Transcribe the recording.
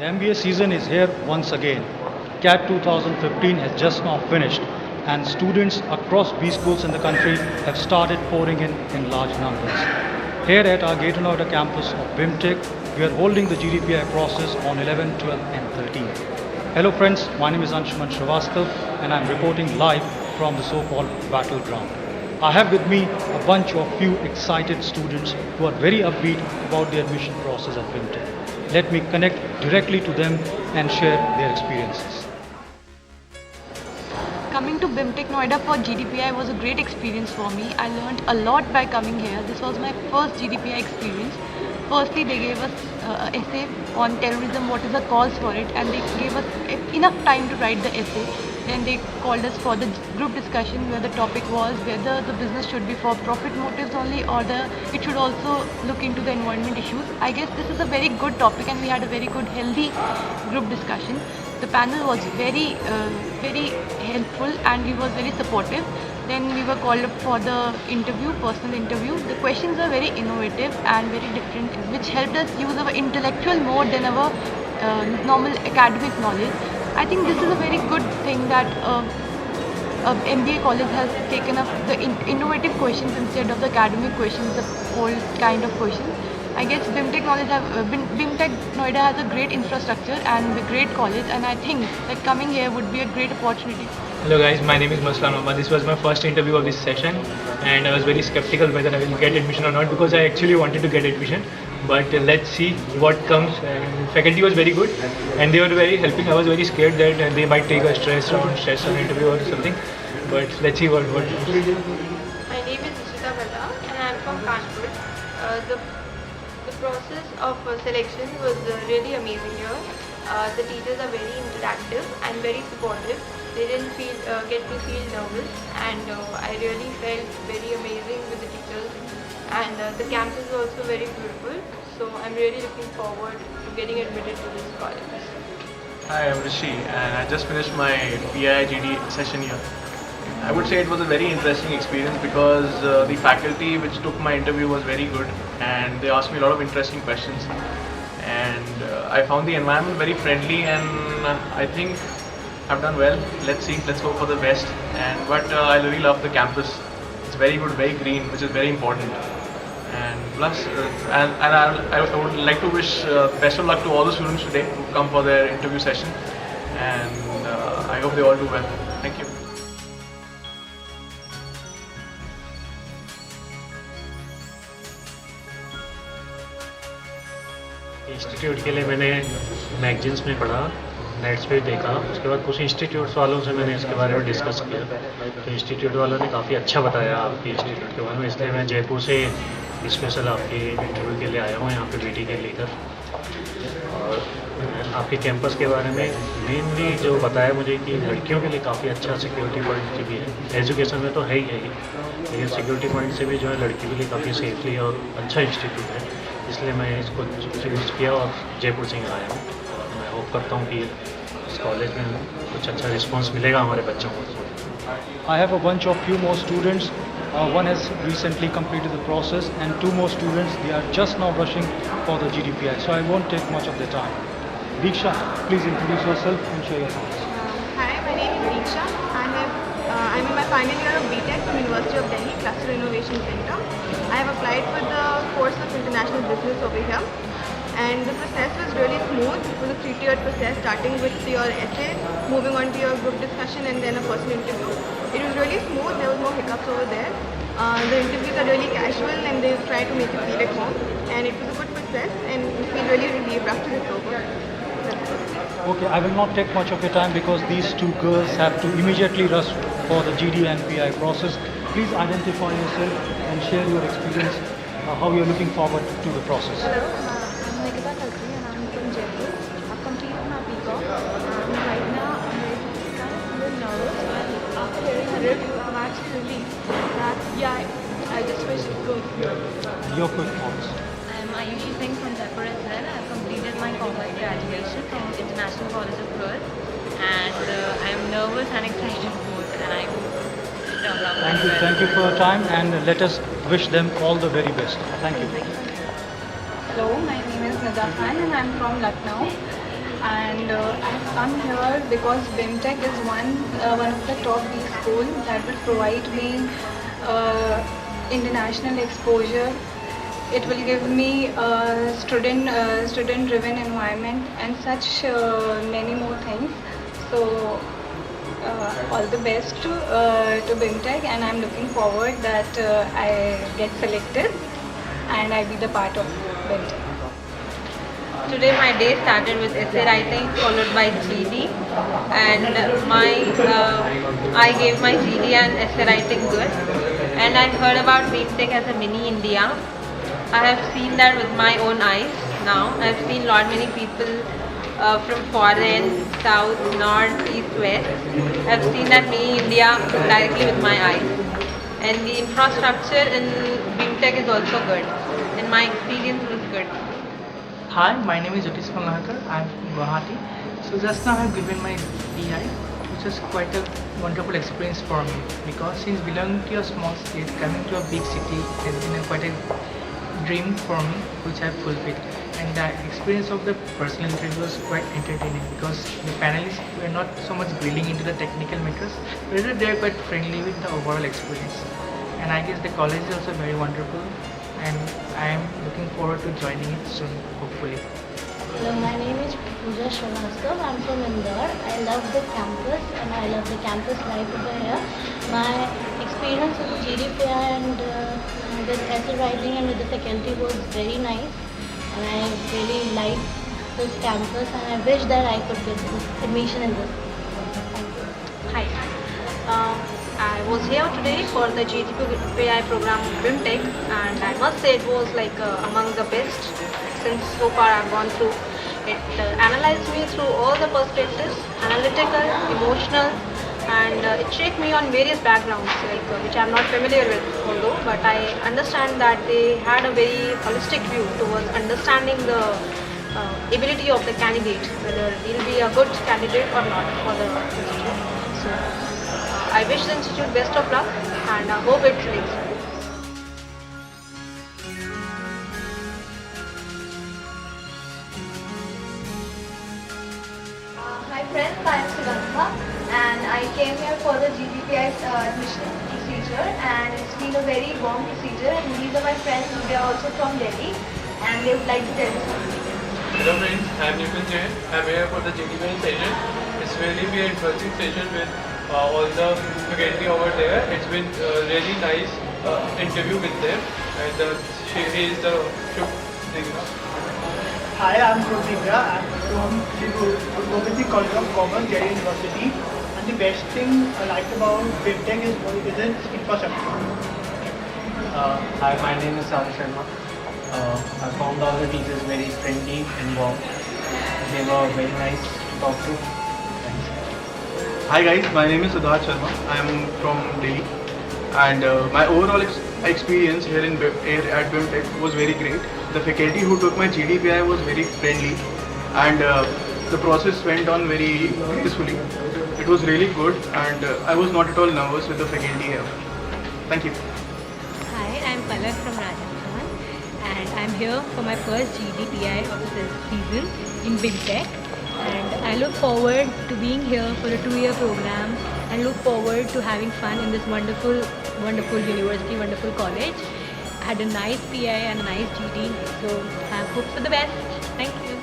The MBA season is here once again. CAT 2015 has just now finished, and students across B schools in the country have started pouring in large numbers. Here at our Greater Noida campus of BIMTech, we are holding the GDPI process on 11, 12, and 13. Hello friends, my name is Anshuman Srivastav, and I'm reporting live from the so-called battleground. I have with me a bunch of few excited students who are very upbeat about the admission process at BIMTech. Let me connect directly to them and share their experiences. Coming to BIMTech Noida for GDPI was a great experience for me. I learned a lot by coming here. This was my first GDPI experience. Firstly, they gave us an essay on terrorism, what is the cause for it, and they gave us enough time to write the essay. Then they called us for the group discussion where the topic was whether the business should be for profit motives only or it should also look into the environment issues. I guess this is a very good topic and we had a very good healthy group discussion. The panel was very helpful and he was very supportive. Then we were called up for the interview, personal interview. The questions were very innovative and very different, which helped us use our intellectual more than our normal academic knowledge. I think this is a very good thing that MBA college has taken up the innovative questions instead of the academic questions, the old kind of questions. I guess BIMTech Noida has a great infrastructure and a great college, and I think that coming here would be a great opportunity. Hello guys, my name is Muslan Omar. This was my first interview of this session and I was very skeptical whether I will get admission or not because I actually wanted to get admission. But let's see what comes. And faculty was very good and they were very helping. I was very scared that they might take a stress on interview or something. But let's see what comes. My name is Ishita Bhalla and I am from Kanpur. The process of selection was really amazing here. The teachers are very interactive and very supportive. They didn't get me feel nervous, and I really felt very amazing with the teachers. And the campus is also very beautiful. So I'm really looking forward to getting admitted to this college. Hi, I'm Rishi and I just finished my PIGD session here. I would say it was a very interesting experience because the faculty which took my interview was very good and they asked me a lot of interesting questions. And I found the environment very friendly and I think I've done well. Let's see, let's hope for the best. But I really love the campus. It's very good, very green, which is very important. And plus, I would like to wish best of luck to all the students today who come for their interview session. And I hope they all do well. Thank you. Institute के लिए मैंने magazines में पढ़ा, nets पे देखा, उसके बाद कुछ इंस्टीट्यूट्स वालों से मैंने इसके बारे में डिस्कस किया तो इंस्टीट्यूट वालों ने काफ़ी अच्छा बताया आपके इंस्टीट्यूट के बारे में, इसलिए मैं जयपुर से स्पेशल आपके इंटरव्यू के लिए आया हूँ यहाँ पे बीटी के लेकर। और आपके कैंपस के बारे में मेनली जो बताया मुझे कि लड़कियों के लिए काफ़ी अच्छा सिक्योरिटी पॉइंट भी है, एजुकेशन में तो है ही लेकिन सिक्योरिटी पॉइंट से भी जो है लड़की के लिए काफ़ी सेफली और अच्छा इंस्टीट्यूट है, इसलिए मैं इसको चूज़ किया और जयपुर से ही आया हूँ। मैं होप करता हूँ कि इस कॉलेज में कुछ अच्छा रिस्पॉन्स मिलेगा हमारे बच्चों को। I have a bunch of few more students. One has recently completed the process and two more students, they are just now rushing for the GDPI. So I won't take much of their time. Diksha, please introduce yourself and share your thoughts. Hi, my name is Diksha. I'm in my final year of BTech from University of Delhi, Cluster Innovation Center. I have applied for the course of International Business over here. And the process was really smooth. It was a 3-tiered process, starting with your essay, moving on to your group discussion and then a personal interview. It was really smooth, there was no hiccups over there. The interviews are really casual and they try to make you feel at home. And it was a good process and we feel really relieved after it's over. Okay, I will not take much of your time because these two girls have to immediately rush for the GD and PI process. Please identify yourself and share your experience, how you are looking forward to the process. Hello, I'm Nikita Khalsi and I'm from Jaipur. I've completed my BCom and right now I'm kind of a little nervous, but after hearing the review, I'm actually relieved that I just wish it could. Your quick thoughts. I'm Ayushi Singh from Jaipur as well. I've completed my commerce graduation from International College of Girls and I'm nervous and excited both and I hope it turns out well. Thank you for your time and let us wish them all the very best. Thank you. Hello, my name is Nida Khan and I'm from Lucknow. and I've come here because BIMTech is one of the top B schools that will provide me international exposure. It will give me a student-driven environment and such many more things. So all the best to BIMTech, and I'm looking forward that I get selected and I be the part of BIMTech. Today my day started with essay writing followed by GD, and I gave my GD and essay writing good, and I heard about BIMTech as a mini India. I have seen that with my own eyes now. I have seen many people from foreign, south, north, east, west. I have seen that mini India directly with my eyes. And the infrastructure in BIMTech is also good, and my experience was good. Hi, my name is Jyotish Pangarkar. I am from Guwahati. So just now I have given my PI, which was quite a wonderful experience for me, because since belonging to a small state, coming to a big city has been quite a dream for me, which I have fulfilled. And the experience of the personal interview was quite entertaining, because the panelists were not so much drilling into the technical matters, rather they are quite friendly with the overall experience. And I guess the college is also very wonderful, and I am looking forward to joining it soon, hopefully. Hello, my name is Pooja Srivastava. I'm from Indore. I love the campus and I love the campus life over here. My experience with the GDPI and with essay writing and with the faculty was very nice, and I really liked this campus, and I wish that I could get admission in this. Hi. I was here today for the GDPI program of BIMTech, and I must say it was like among the best since so far I've gone through. It analyzed me through all the perspectives, analytical, emotional, and it checked me on various backgrounds which I'm not familiar with although, but I understand that they had a very holistic view towards understanding the ability of the candidate, whether he'll be a good candidate or not for the institute. So I wish the institute best of luck, and I hope it makes. Hi friends, I am Sugandha, and I came here for the GDPI admission procedure, and it's been a very warm procedure, and these are my friends, they are also from Delhi, and they would like to tell you something. Hello friends, I am Nikhil Jain. I am here for the GDPI session. It's really been an interesting session with all the faculty over there. It's been really nice interview with them, and he is the Shubh. Hi, I'm Prodivya. I'm from Govind College of Commerce, Delhi University. And the best thing I liked about BIMTech is its infrastructure. Hi, my name is Saurabh Sharma. I found all the teachers very friendly and warm. They were very nice to talk to. Thanks. Hi guys, my name is Siddharth Sharma. I am from Delhi, and my overall experience here at BIMTech was very great. The faculty who took my GDPI was very friendly, and the process went on very peacefully. It was really good, and I was not at all nervous with the faculty here. Thank you. Hi, I'm Palak from Rajasthan, and I'm here for my first GDPI of this season in BIMTech. And I look forward to being here for a 2-year program, and look forward to having fun in this wonderful university, wonderful college. I had a nice PI and a nice GD, so I hope for the best. Thank you.